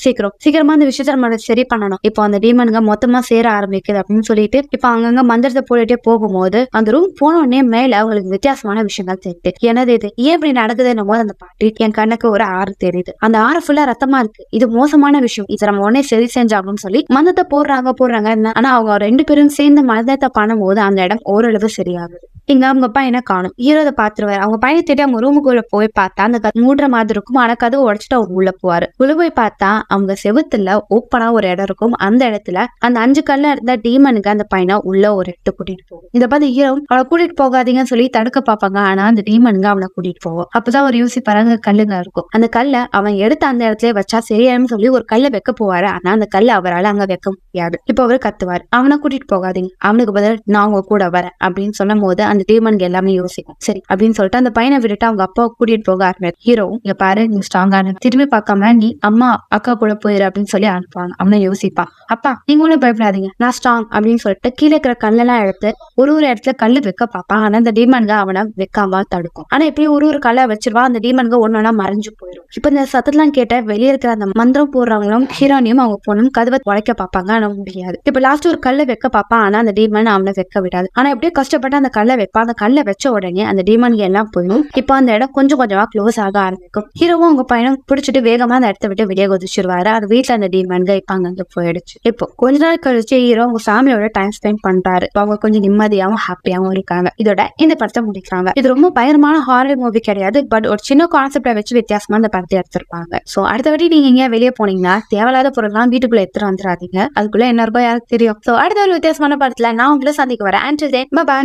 சீக்கிரமா அந்த விஷயத்த நம்ம சரி பண்ணணும். இப்போ அந்த டீமனுங்க மொத்தமா சேர ஆரம்பிக்குது அப்படின்னு சொல்லிட்டு இப்ப அங்கங்க மந்திரத்தை போட்டுட்டே போகும்போது அந்த ரூம் போன உடனே மேல அவங்களுக்கு வித்தியாசமான விஷயங்கள் தெரியுது. என்னது இது, ஏன் இப்படி நடக்குதுன்னு போது அந்த பாட்டி என் கண்ணுக்கு ஒரு ஆறு தெரியுது, அந்த ஆறு ஃபுல்லா ரத்தமா இருக்கு, இது மோசமான விஷயம், இதை நம்ம உடனே சரி செஞ்சாகணும்னு சொல்லி மந்திரத்தை போடுறாங்க. ஆனா அவங்க 2 பேரும் சேர்ந்து மந்திரத்தை பண்ணும்போது அந்த இடம் ஓரளவு சரியாகுது. இங்க அவங்க பையனை காணும். ஹீரோ அதை பாத்துருவாரு. அவங்க பையனை தேடி அவங்க ரூமுக்குள்ள போய் பார்த்தா அந்த மூடுற மாதிரி இருக்கும். ஆனா கதவு உடைச்சிட்டு அவங்க உள்ள போவாரு. உள்ள போய் பார்த்தா அவங்க செவுத்துல ஓப்பனா ஒரு இடம் இருக்கும். அந்த இடத்துல அந்த 5 கல்ல இருந்த டீமனுக்கு அந்த பையனை உள்ள ஒரு இடத்து கூட்டிட்டு போகும். இதை பார்த்து ஹீரோ அவளை கூட்டிட்டு போகாதீங்கன்னு சொல்லி தடுக்க பார்ப்பாங்க. ஆனா அந்த டீமனுங்க அவனை கூட்டிட்டு போவோம். அப்பதான் ஒரு யோசிப்பாங்க, கல்லுங்க இருக்கும். அந்த கல்லை அவன் எடுத்து அந்த இடத்துல வச்சா சரியானு சொல்லி ஒரு கல்லை வைக்க போவாரு. ஆனா அந்த கல்லை அவரால் அங்க வைக்க முடியாது. இப்ப அவரு கத்துவாரு, அவனை கூட்டிட்டு போகாதீங்க, அவனுக்கு பதில் நான் உங்க கூட வரேன் அப்படின்னு சொல்லும் போது அந்த டீமனுக்கு எல்லாமே யோசிக்கும். சரி அப்படின்னு சொல்லிட்டு அந்த பையனை விட்டுட்டு அவங்க அப்பாவை கூட்டிட்டு போக ஆரம்பிச்சு. ஹீரோ இங்க பாரு, நீ ஸ்ட்ராங்கான, திரும்பி பார்க்காம நீ அம்மா அக்கா கூட போயிரு அப்படின்னு சொல்லி அனுப்புவாங்க. அவனை யோசிப்பான், அப்பா நீங்க ஒன்னும் பயப்படாதீங்க, நான் ஸ்ட்ராங் அப்படின்னு சொல்லிட்டு கீழே இருக்கிற கல்லெல்லாம் எடுத்து ஒரு இடத்துல கல்லு வைக்க பார்ப்பான். ஆனா அந்த டீமன்க அவனை வைக்காம தடுக்கும். ஆனா இப்படி ஒரு கல்லை வச்சிருவா. அந்த டீமன்க ஒன்னொன்னா மறைஞ்சு போயிடும். இப்ப இந்த சத்தெல்லாம் கேட்ட வெளியே இருக்கிற அந்த மந்திரம் போடுறவங்களும் ஹீரோனியும் அவங்க பொண்ணும் கதவை உடைக்க பார்ப்பாங்க. ஆனா முடியாது. இப்ப லாஸ்ட் ஒரு கல்லை வைக்க பார்ப்பான். ஆனா அந்த டீமன் அவனை வைக்க விடாது. ஆனா எப்படியோ கஷ்டப்பட்டு அந்த கல்லை வைப்பா. அந்த கல்லை வச்ச உடனே அந்த டீமன்கள் எல்லாம் போயிடும். இப்போ அந்த இடம் கொஞ்சம் கொஞ்சமா க்ளோஸ் ஆக ஆரம்பிக்கும். ஹீரோவும் அவங்க பையனும் பிடிச்சிட்டு வேகமா அந்த இடத்த விட்டு வெளியே குதிச்சிருவாரு. அது வீட்டுல அந்த டீமன்கள் இப்ப அங்க போயிடுச்சு. இப்போ கொஞ்ச நாள் கழிச்சு ஹீரோ அவங்க ஃபேமிலியோட டைம் ஸ்பெண்ட் பண்றாரு. அவங்க கொஞ்சம் நிம்மதியாவும் ஹாப்பியாவும் இருக்காங்க. இதோட இந்த படத்தை முடிக்கிறாங்க. இது ரொம்ப பயங்கரமான ஹாரர் மூவி கிடையாது, பட் ஒரு சின்ன கான்செப்டை வச்சு வித்தியாசமா இந்த படத்தை எடுத்திருப்பாங்க. சோ அடுத்த வாட்டி நீங்க எங்க வெளியே போனீங்கன்னா தேவையில்லாத பொருள்லாம் வீட்டுக்குள்ள எடுத்துட்டு வந்துடாதீங்க. அதுக்குள்ள என்ன இருக்கோ யாருக்கு தெரியும். சோ அடுத்த ஒரு வித்தியாசமான படத்துல நான் உங்களை சந்திக்க வரேன். Until then, bye bye.